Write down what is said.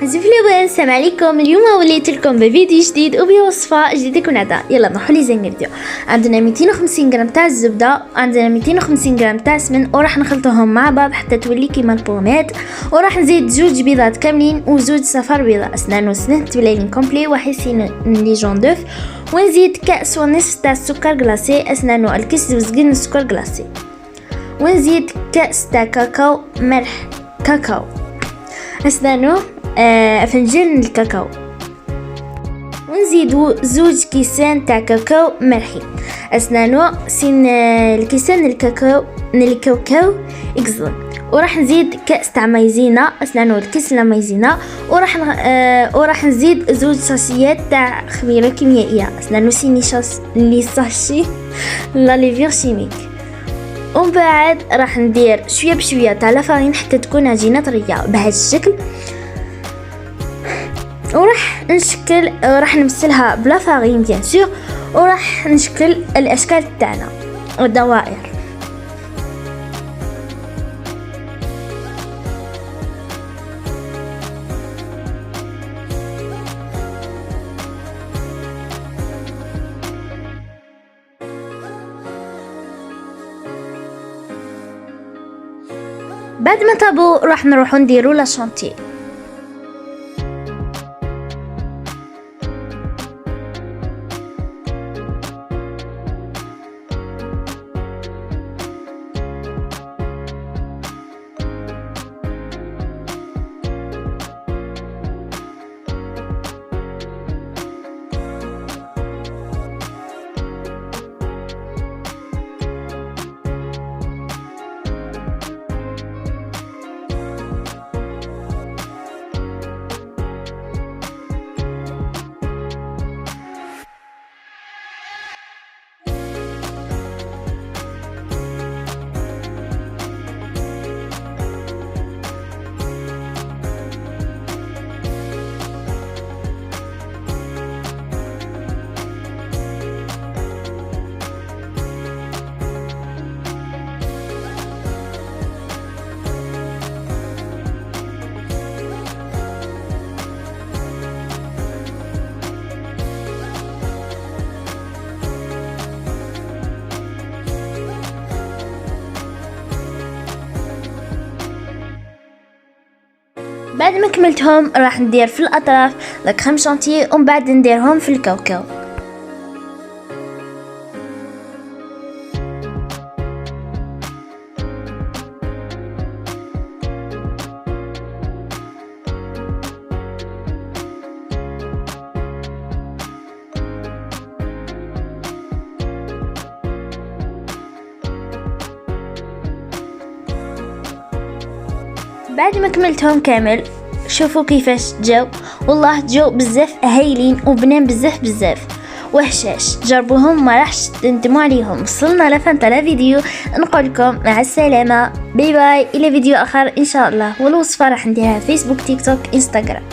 زفلوين، السلام عليكم. اليوم وليت لكم بفيديو جديد وبوصفه جديده كنعطى. يلا نروحوا لي زين الفيديو. عندنا 250 غرام تاع الزبده، عندنا 250 غرام تاع السمن، وراح نخلطوهم مع بعض حتى تولي كيما البوميد. وراح نزيد 2 بيضات كاملين و2 صفار بيضاء، اسنان تبلالين كومبلي وحيسين لي جون دوف، ونزيد كاس ونصف تاع السكر كلاصي، اسنان الكيس وزقن السكر كلاصي، ونزيد كاس تاع كاكاو ملح كاكاو، اسنانو فنجان الكاكاو، ونزيدو 2 كيسان تاع كاكاو مرحي، اسنانو سين الكيسان الكاكاو اكزون. وراح نزيد كاس تاع مايزينا، اسنانو الكيس لا مايزينا، وراح نزيد 2 ساشيات تاع خميره كيميائيه، اسنانو سيني لي ساشي لا ليفير شيميك. ومن بعد راح ندير شويه بشويه تاع لافارين حتى تكون عجينه طريه بهذا الشكل، وراح نمثلها بلا فارين بيان سور، وراح نشكل الاشكال تاعنا والدوائر. بعد ما طابو راح نروحو نديرو لا شانتي. بعد ما كملتهم راح ندير في الاطراف الكريم شانتيه، ومن بعد نديرهم في الكاوكاو. بعد ما كملتهم كامل شوفوا كيفاش جاو، والله جاو بزاف هايلين وبنان بزاف وحشاش. جربوهم ما راحش تندموا عليهم. وصلنا لفن تاع فيديو، نقول لكم مع السلامه، باي باي، الى فيديو اخر ان شاء الله. والوصفه راح نديرها فيسبوك تيك توك انستغرام.